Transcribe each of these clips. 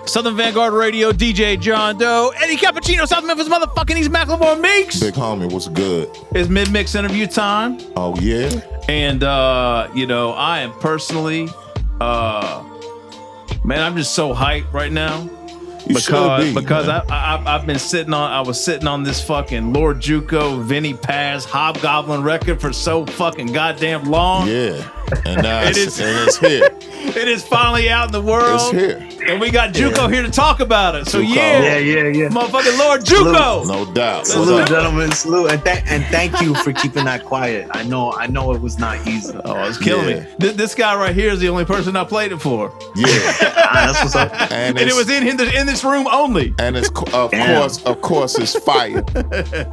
Southern Vangard Radio, DJ John Doe, Eddie Cappuccino, South Memphis, motherfucking East Macklemore Meeks. Big homie, what's good? It's mid-mix interview time. Oh, yeah? And, I am personally, man, I'm just so hyped right now. Because I've been I was sitting on this fucking Lord Juco, Vinny Paz, Hobgoblin record for so fucking goddamn long. Yeah. And now it's here. It is finally out in the world. It's here. And we got Juco here to talk about it. So Juco. Yeah. Motherfucking Lord Juco. No doubt. Salute, gentlemen. Salute. And thank you for keeping that quiet. I know it was not easy. Oh, it's killing me. This guy right here is the only person I played it for. Yeah. That's what's up. And it was in this room only. And it's of course it's fire.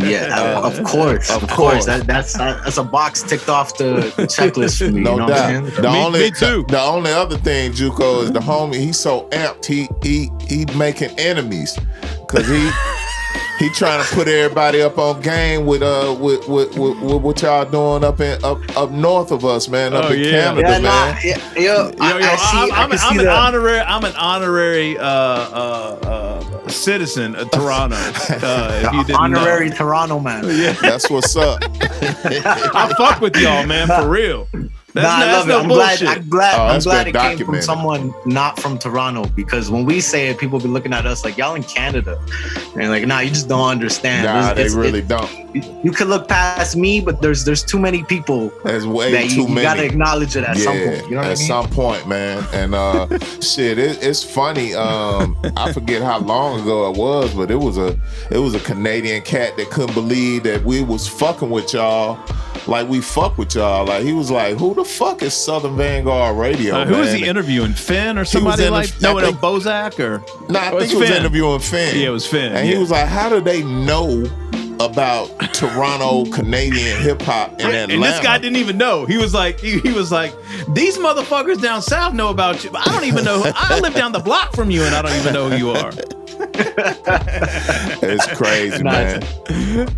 Yeah, of course. That's a box ticked off the checklist for me. No you know doubt. what I'm Me too. The only other thing, Juco, is the homie. He's so amped. He making enemies because he trying to put everybody up on game with what y'all doing up north of us, man. Up in Canada, man. I'm an honorary citizen of Toronto. If you didn't honorary know. Toronto man. Yeah. That's what's up. I fuck with y'all, man, for real. I love it. I'm glad it came from documented. someone not from Toronto, because when we say it, people be looking at us like y'all in Canada, and like, nah, you just don't understand. Nah, they really don't. You could look past me, but there's too many people. There's way that too many. You gotta acknowledge it at some point. You know what I mean? At some point, man. And shit, it's funny. I forget how long ago it was, but it was a Canadian cat that couldn't believe that we was fucking with y'all. Like we fuck with y'all. Like he was like, "Who the fuck is Southern Vanguard Radio?" Who was he interviewing? Finn or somebody Bozak or? No, I think he was interviewing Finn. Yeah, it was Finn. And he was like, "How do they know about Toronto Canadian hip hop in Atlanta?" And this guy didn't even know. He was like, these motherfuckers down south know about you, but I don't even know. I live down the block from you, and I don't even know who you are. It's crazy, man.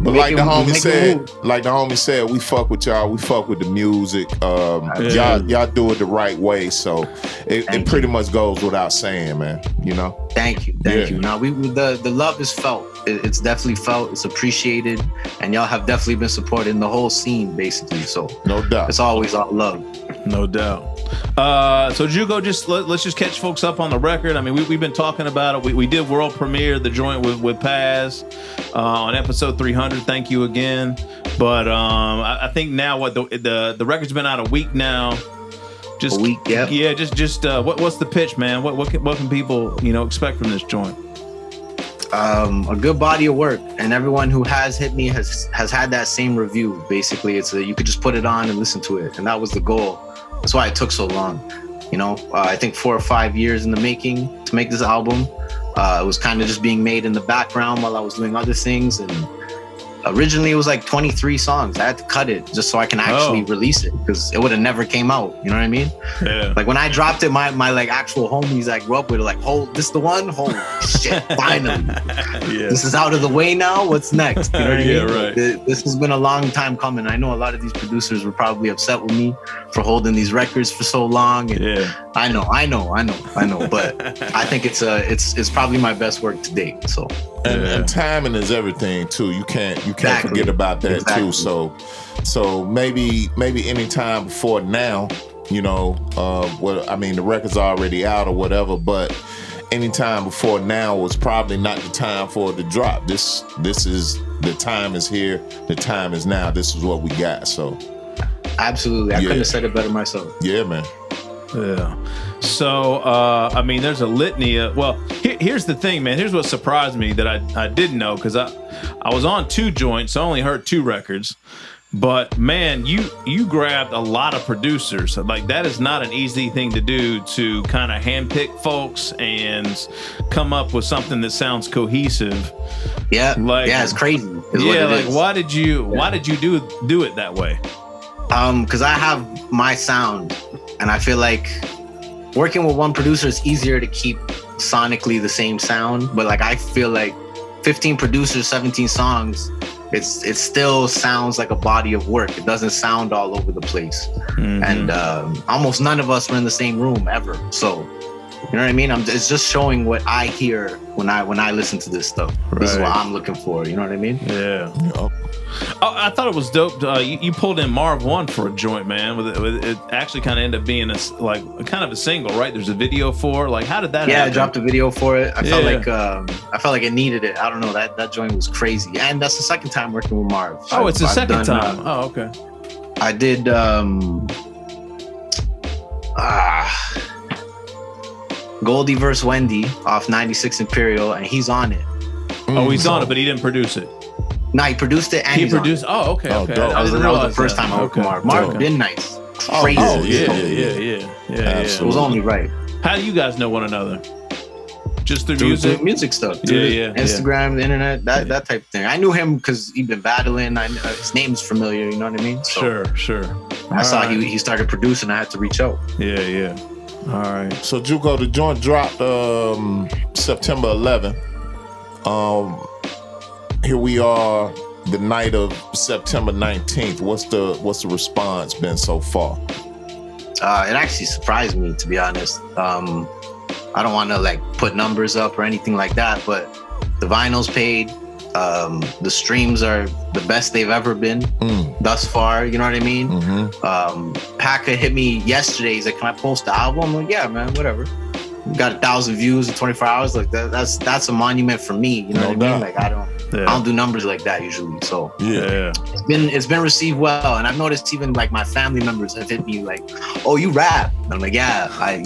But like the homie said, we fuck with y'all. We fuck with the music. Y'all do it the right way. So it pretty much goes without saying, man. You know. Thank you. Now the love is felt. It's definitely felt. It's appreciated, and y'all have definitely been supporting the whole scene, basically. So no doubt, it's always all love. No doubt. So Juco, let's just catch folks up on the record. I mean, we've been talking about it. We did world premiere the joint with Paz on episode 300. Thank you again. But I think now the record's been out a week now. Just a week, yeah. Yeah, just what's the pitch, man? What can people expect from this joint? A good body of work, and everyone who has hit me has had that same review. Basically, you could just put it on and listen to it, and that was the goal. That's why it took so long. I think 4 or 5 years in the making to make this album. It was kind of just being made in the background while I was doing other things, and originally it was like 23 songs. I had to cut it just so I can actually release it, because it would have never came out. You know what I mean? Yeah. Like when I dropped it, my like actual homies I grew up with are like, this the one? Holy shit, finally. Yeah. This is out of the way now. What's next? You know what I mean? Right. This has been a long time coming. I know a lot of these producers were probably upset with me for holding these records for so long. And I know. But I think it's probably my best work to date. So. And timing is everything too. You can't forget about that too. So maybe any time before now, the record's already out or whatever, but any time before now was probably not the time for it to drop. This is the time is here. The time is now. This is what we got. So absolutely, I couldn't have said it better myself. Yeah, man. Yeah. So, there's a litany of, here's the thing, man. Here's what surprised me that I didn't know, because I was on 2 joints. I only heard 2 records. But, man, you grabbed a lot of producers. Like, that is not an easy thing to do, to kind of handpick folks and come up with something that sounds cohesive. Yeah. It's crazy. Why did you do it that way? Because I have my sound, and I feel like working with one producer is easier to keep sonically the same sound. But like, I feel like 15 producers, 17 songs, it still sounds like a body of work. It doesn't sound all over the place. Mm-hmm. And almost none of us were in the same room ever. So You know what I mean? It's just showing what I hear when I listen to this stuff. This is what I'm looking for. You know what I mean? Yeah. I thought it was dope. You pulled in Marv 1 for a joint, man. It actually kind of ended up being kind of a single, right? There's a video for it. Like, how did that happen? I dropped a video for it. I felt like it needed it. I don't know. That joint was crazy. And that's the second time working with Marv. It's the second time. Okay. I did Goldie vs. Wendy off 96 Imperial, and he's on it. He's on it, but he didn't produce it. No, he produced it and he produced. Okay. That was the first time I worked with Marv. Marv been nice. Crazy. Yeah. It was only right. How do you guys know one another? Just through music stuff. Instagram, the internet, that type of thing. I knew him because he'd been battling. His name's familiar. You know what I mean? So sure. I saw he started producing. I had to reach out. Yeah. All right. So Juco, the joint dropped September 11th. Here we are, the night of September 19th. What's the response been so far? It actually surprised me, to be honest. I don't want to like put numbers up or anything like that, but the vinyl's paid. The streams are the best they've ever been thus far. You know what I mean? Paka hit me yesterday. He's like, "Can I post the album?" I'm like, "Yeah, man, whatever." Got 1,000 views in 24 hours. Like that's a monument for me. You know what I mean? Like I don't do numbers like that usually. So it's been received well, and I've noticed even like my family members have hit me like, "Oh, you rap?" And I'm like, yes, I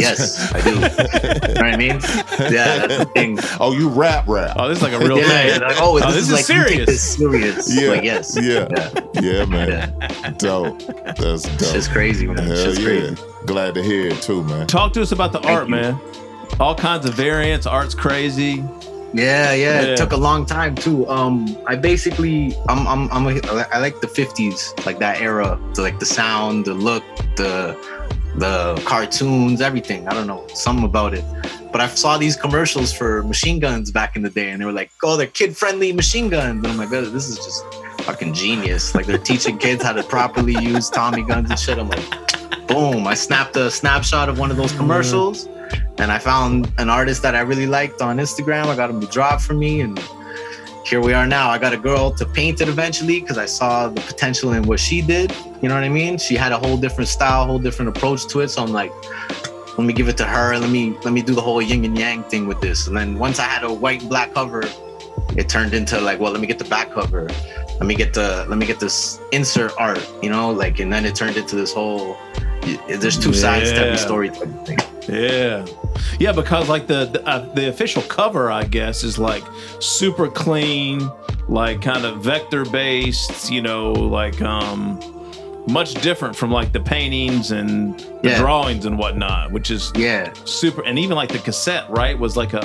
do. You know what I mean? Yeah, that's the thing. Oh, you rap? Oh, this is like a real thing. Like, this is like serious. This serious. Yeah. Like, yes. Yeah, man. Yeah. Dope. That's dope. It's crazy, man. It's crazy. Glad to hear it too, man. Talk to us about the art, man. All kinds of variants. Art's crazy. Yeah. It took a long time too. I basically, I like the 50s, like that era, like the sound, the look, the cartoons, everything. I don't know, something about it. But I saw these commercials for machine guns back in the day, and they were like, "Oh, they're kid-friendly machine guns." And I'm like, "Oh, this is just fucking genius!" Like they're teaching kids how to properly use Tommy guns and shit. I'm like, boom! I snapped a snapshot of one of those commercials. And I found an artist that I really liked on Instagram. I got him to draw it for me, and here we are now. I got a girl to paint it eventually because I saw the potential in what she did. You know what I mean? She had a whole different style, whole different approach to it. So I'm like, let me give it to her. Let me do the whole yin and yang thing with this. And then once I had a white and black cover, it turned into like, well, let me get the back cover. Let me get this insert art, you know, like, and then it turned into this whole. There's two sides to every story type of thing. Yeah, because like the official cover, I guess, is like super clean, like kind of vector based, you know, like much different from like the paintings and the drawings and whatnot, which is super. And even like the cassette, right, was like a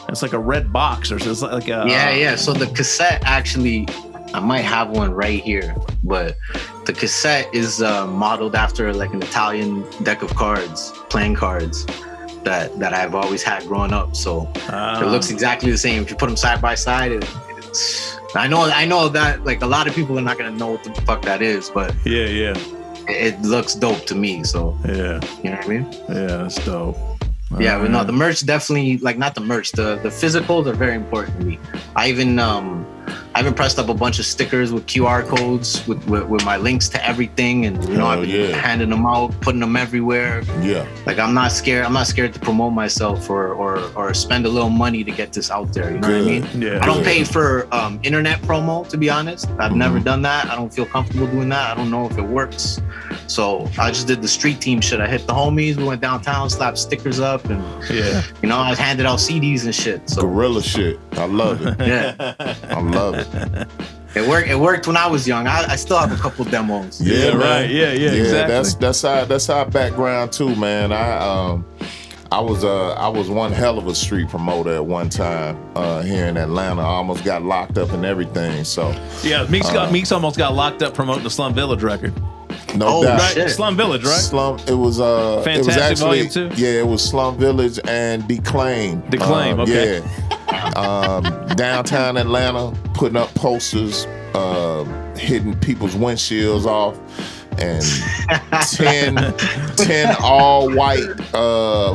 it's like a red box, or it's like a So the cassette actually, I might have one right here, but the cassette is modeled after like an Italian deck of cards, playing cards that I've always had growing up. So it looks exactly the same. If you put them side by side, I know that like a lot of people are not gonna know what the fuck that is, but it looks dope to me. So you know what I mean? Yeah, that's dope. But no, the merch definitely, like, not the merch, the physicals are very important to me. I even pressed up a bunch of stickers with QR codes with my links to everything, and you know, I've been handing them out, putting them everywhere. Like I'm not scared to promote myself or spend a little money to get this out there. You know what I mean? I don't pay for internet promo, to be honest. I've never done that. I don't feel comfortable doing that. I don't know if it works. So I just did the street team shit. I hit the homies, we went downtown, slapped stickers up, and you know, I handed out CDs and shit. So guerrilla shit. I love it. I love it. It worked when I was young. I still have a couple demos. Right. Yeah, exactly. That's our background too, man. I was one hell of a street promoter at one time here in Atlanta. I almost got locked up and everything. So Meeks almost got locked up promoting the Slum Village record. No doubt. Shit. Slum Village, right? It was Fantastic it was actually Volume 2? it was Slum Village and Declaim. Okay. Downtown Atlanta, putting up posters, hitting people's windshields off. and 10 all white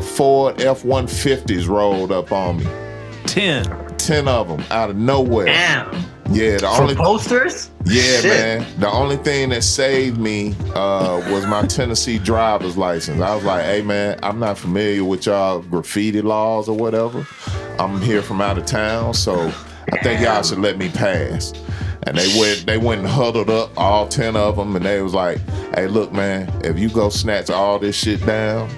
Ford F-150s rolled up on me. 10 of them out of nowhere. Damn. Yeah, the For only posters? Yeah, Shit. man. The only thing that saved me was my Tennessee driver's license. I was like, hey, man, I'm not familiar with y'all graffiti laws or whatever. I'm here from out of town, so I think y'all should let me pass. And they went and huddled up, all 10 of them, and they was like, hey, look, man, if you go snatch all this shit down,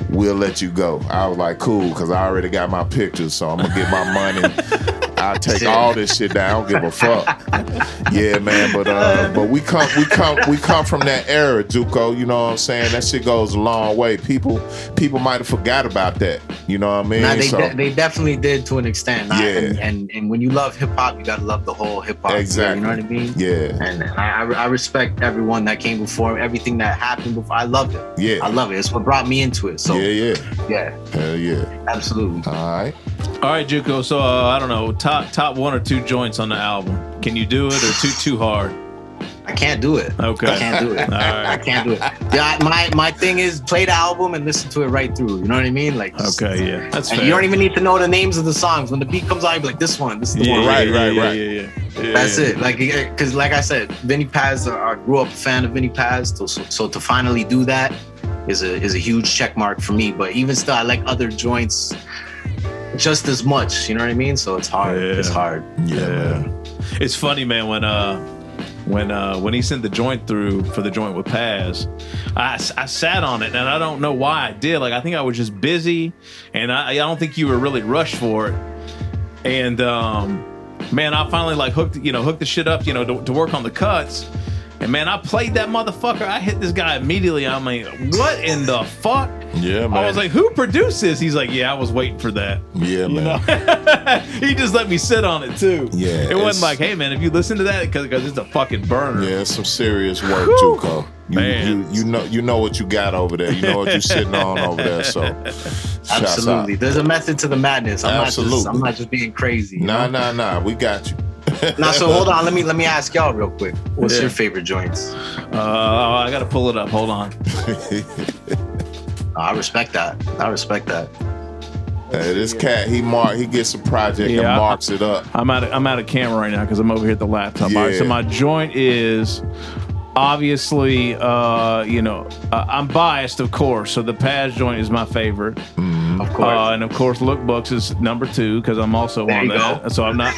we'll let you go. I was like, cool, because I already got my pictures, so I'm going to get my money. I'll take all this shit down. I don't give a fuck. Yeah, man, but we come from that era, Juco. You know what I'm saying? That shit goes a long way. People might have forgot about that. You know what I mean? Nah, they definitely did to an extent. Yeah. And when you love hip hop, you gotta love the whole hip hop. Exactly. You know what I mean? Yeah. And I respect everyone that came before, everything that happened before. I love it. Yeah. I love it. It's what brought me into it. So Yeah. Hell yeah. Absolutely. All right, Juco. So I don't know, top 1 or 2 joints on the album. Can you do it or too hard? I can't do it. Okay. I can't do it. All right. I can't do it. Yeah, my thing is play the album and listen to it right through. You know what I mean? Like, okay, yeah, that's fair. You don't even need to know the names of the songs. When the beat comes on, you be like, this is the one. Right. Yeah. That's it. Like, because like I said, Vinny Paz. I grew up a fan of Vinny Paz. So to finally do that is a huge check mark for me. But even still, I like other joints just as much. You know what I mean? So it's hard. Yeah. It's hard. Yeah, man. It's funny, man, when he sent the joint through for the joint with Paz, I sat on it, and I don't know why I did. Like, I think I was just busy, and I don't think you were really rushed for it. And man, I finally like hooked the shit up, to work on the cuts. And man, I played that motherfucker. I hit this guy immediately. I'm like, what in the fuck? Yeah, man. I was like, who produced this? He's like, yeah, I was waiting for that. Yeah, man. He just let me sit on it too. Yeah, it wasn't like, hey man, if you listen to that, because it's a fucking burner. Yeah, it's some serious work, Juco. You know what you got over there. You know what you're sitting on over there. So, absolutely, there's a method to the madness. I'm not just being crazy. Nah. We got you. Nah, so hold on. Let me ask y'all real quick. What's your favorite joints? I gotta pull it up. Hold on. I respect that. Hey, this cat, he gets a project and marks it up. I'm out of camera right now because I'm over here at the laptop. Yeah. All right, so my joint is obviously, I'm biased, of course. So the Paz joint is my favorite. Mm-hmm. Of course. And of course, Lookbooks is number 2 because I'm also there on that. Go. So I'm not.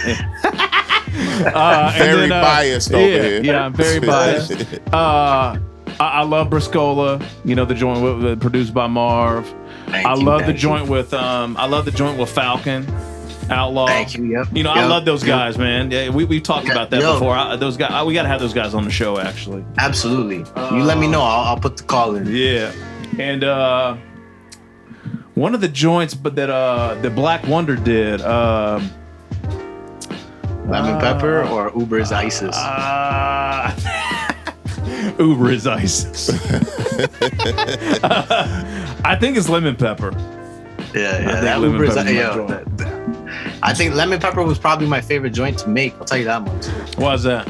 Very biased over here. Yeah, I'm very biased. I love Briscola. The joint produced by Marv. I love the joint with Falcon, Outlaw. Thank you. Yep. I love those guys, man. Yeah, we've talked about that before. Those guys, we gotta have those guys on the show, actually. Absolutely. You let me know. I'll put the call in. Yeah, and one of the joints, but that Black Wonder did. Lemon Pepper or Uber is ISIS? Uber is ISIS. I think it's Lemon Pepper. Yeah. That Uber is I think Lemon Pepper was probably my favorite joint to make. I'll tell you that much. Why is that?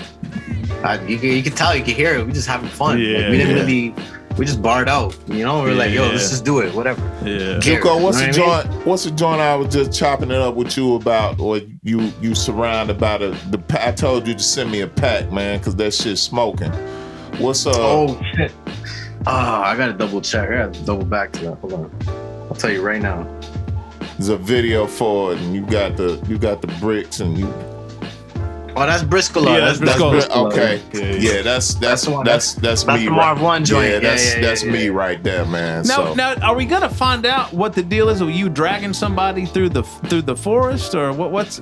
You can tell, you can hear it. We just having fun. Yeah, like, we didn't really. We just barred out. We're like, yo, let's just do it. Whatever. Yeah. Juco, what's the joint I was just chopping it up with you about, or you surrounded by the I told you to send me a pack, man, because that shit's smoking. What's up? Oh shit. I gotta double check. I gotta double back to that. Hold on. I'll tell you right now. There's a video for it, and you got the bricks, and you. Oh, that's Briscola. Yeah, that's Briscola. Okay. Yeah, that's me. That's the Marv 1 joint. Yeah, that's me right there, man. Now, are we gonna find out what the deal is? Are you dragging somebody through the forest, or what's?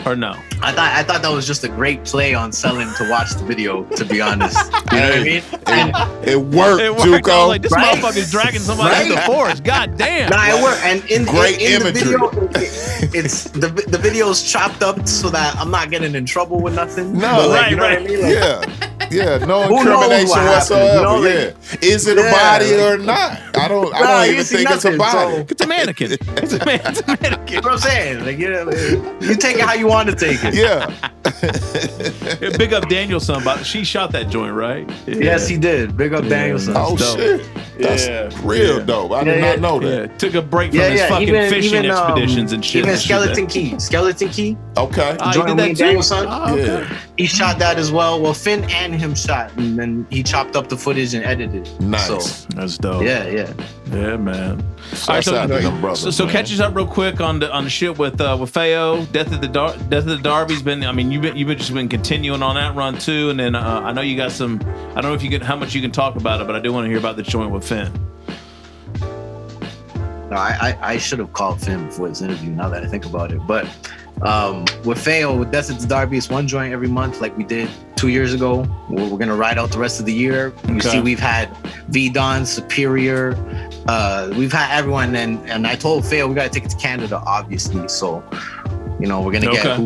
Or no? I thought that was just a great play on selling to watch the video, to be honest. You know what I mean? It worked, Juco. I was like, this motherfucker's dragging somebody through the forest. God damn. Nah, it worked. And in imagery. The video, it's the video's chopped up so that I'm not getting in trouble with nothing. No, right. You know what I mean? Like, yeah, no incrimination whatsoever. Is it a body or not? I don't you even see think it's a nothing, body. so- It's a mannequin. It's a mannequin. That's what I'm saying. Like, you take it how you want to take it. Yeah. Big up Danielson. She shot that joint, right? Yeah. Yes, he did. Big up Danielson. Oh dope. shit. That's real dope. I did not know that. Yeah. Took a break from his fucking fishing expeditions and shit. Even Skeleton Key. Okay. Oh, Joint he did with that too? Danielson. Oh, okay. Yeah. He shot that as well. Well, Finn and him shot, and then he chopped up the footage and edited. Nice. So, That's dope. yeah. Yeah, man. Shouts out to them brothers, So man. catch us up real quick on the shit with Feo, Death of the Darby's been. I mean, you've been continuing on that run too, and then I know you got some. I don't know if you can how much you can talk about it, but I do want to hear about the joint with Finn. No, I should have called Finn before this interview. Now that I think about it, but with Feo, with Death of the Darby, it's one joint every month, like we did 2 years ago. We're gonna ride out the rest of the year. You see, we've had V-Don, Superior. We've had everyone, and I told Feo we gotta take it to Canada, obviously. So, you know, we're gonna get who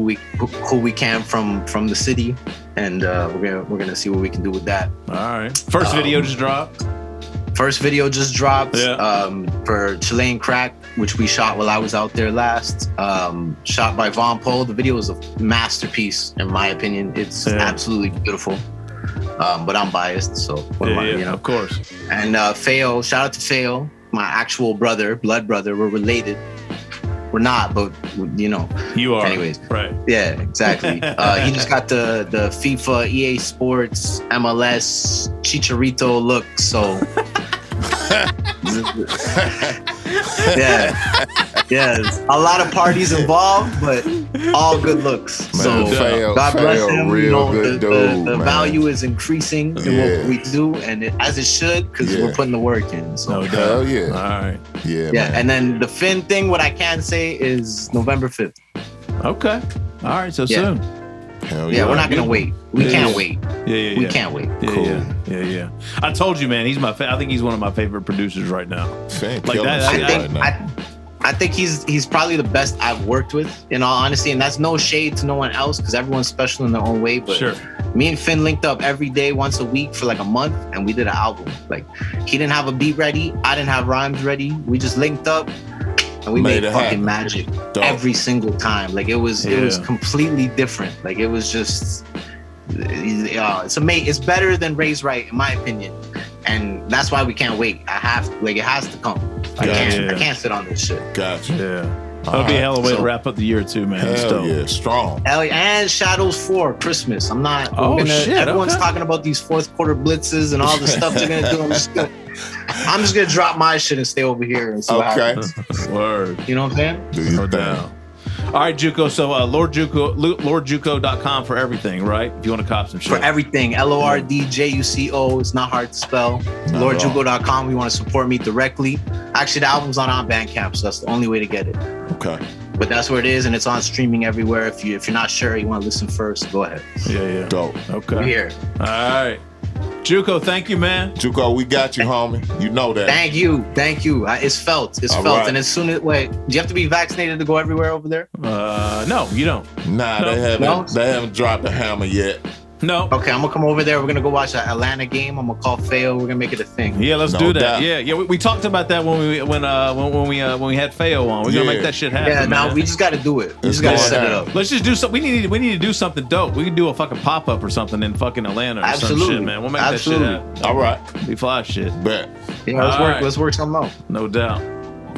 we can from the city, and we're gonna see what we can do with that. All right. First video just dropped. First video just dropped Yeah. for Chilean Crack, which we shot while I was out there last. Shot by Von Poe. The video is a masterpiece, in my opinion. It's absolutely beautiful. But I'm biased, so what am I, you know? Of course. And Feo, shout out to Feo, my actual brother, blood brother. We're related. We're not, but you know. You are. Anyways. Right. Yeah, exactly. He just got the FIFA, EA Sports, MLS, Chicharito look, so yeah, a lot of parties involved, but all good looks. Man, So God bless him. real You know, good the dude, man. value is increasing in what we do, and as it should, because we're putting the work in. So No doubt. Hell yeah. All right. Yeah, yeah, man. and then the Finn thing, what I can say is November 5th. Okay. All right. So soon. Hell Yeah, we're not gonna wait. We can't wait. Yeah. We can't wait. Yeah, yeah. I told you, man. He's I think he's one of my favorite producers right now. Finn Like killing that- shit I right now. think I think he's probably the best I've worked with, in all honesty, and that's no shade to no one else because everyone's special in their own way. But Sure. me and Finn linked up every day, once a week for like a month, and we did an album. Like he didn't have a beat ready, I didn't have rhymes ready. We just linked up and we made it fucking happen. magic Dope. every single time. Like it was completely different. Like it was just it's better than Ray's Right, in my opinion. And that's why we can't wait. It has to come. I can't sit on this shit. Gotcha. Yeah. That'll be a hell of a way to wrap up the year too, man. Hell yeah, strong. Hell yeah. And Shadows 4, Christmas. I'm not. Shit, everyone's okay. talking about these fourth quarter blitzes and all the stuff they're gonna do. I'm just gonna drop my shit and stay over here and see what happens. Word. You know what I'm saying? Do your No thing. doubt. All right, Juco. So Lord Juco, LordJuco.com for everything, right? If you want to cop some shit. For everything. LORDJUCO. It's not hard to spell. LordJuco.com. We want to support me directly. Actually, the album's on Bandcamp, so that's the only way to get it. Okay. But that's where it is, and it's on streaming everywhere. If you're not sure, you want to listen first, go ahead. Yeah. Dope. Okay. We're here. All right. Juco, thank you, man. Juco, we got you, homie. You know that. Thank you. It's felt. All Felt. right. And as soon as, wait, do you have to be vaccinated to go everywhere over there? No, you don't. Nah, No. they haven't dropped the hammer yet. No. Okay, I'm gonna come over there. We're gonna go watch the Atlanta game. I'm gonna call Feo. We're gonna make it a thing. Yeah, let's No do that. doubt. Yeah. We talked about that when we had Feo on. We're gonna make that shit happen. Yeah, now man. we just gotta do it. We It's just gotta going set it down. up. Let's just do something. We need to do something dope. We can do a fucking pop up or something in fucking Atlanta or some Absolutely. shit, man. We'll make Absolutely. that shit happen. All right. Be fly shit. Bet. Yeah, let's All work. right. Let's work something out. No doubt.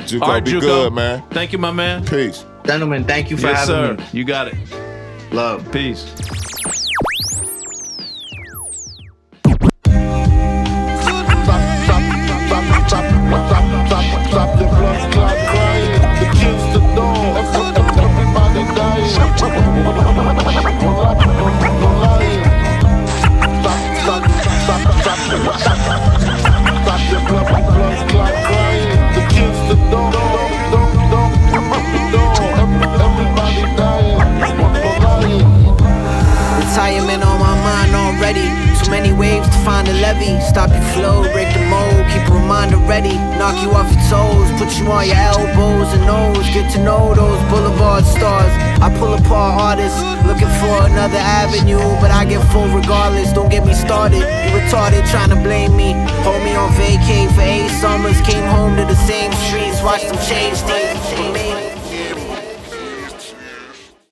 Juco, All right, be Juco. good, man. Thank you, my man. Peace. Gentlemen, thank you for Yes, having sir. me. You got it. Love. Peace. Stop your blood clot crying. The kids the door. Everybody dying. No lying. Stop your blood clot crying. The kids the door. Everybody dying. No lying. Retirement on my mind already. Too many waves to find a levee. Stop your flow, break the mold, keep a reminder ready. ready, knock you off your toes, put you on your elbows and nose. Get to know those boulevard stars. I pull apart artists, looking for another avenue, but I get full regardless. Don't get me started, you retarded trying to blame me. Hold me on vacay for 8 summers, came home to the same streets, watched them change things.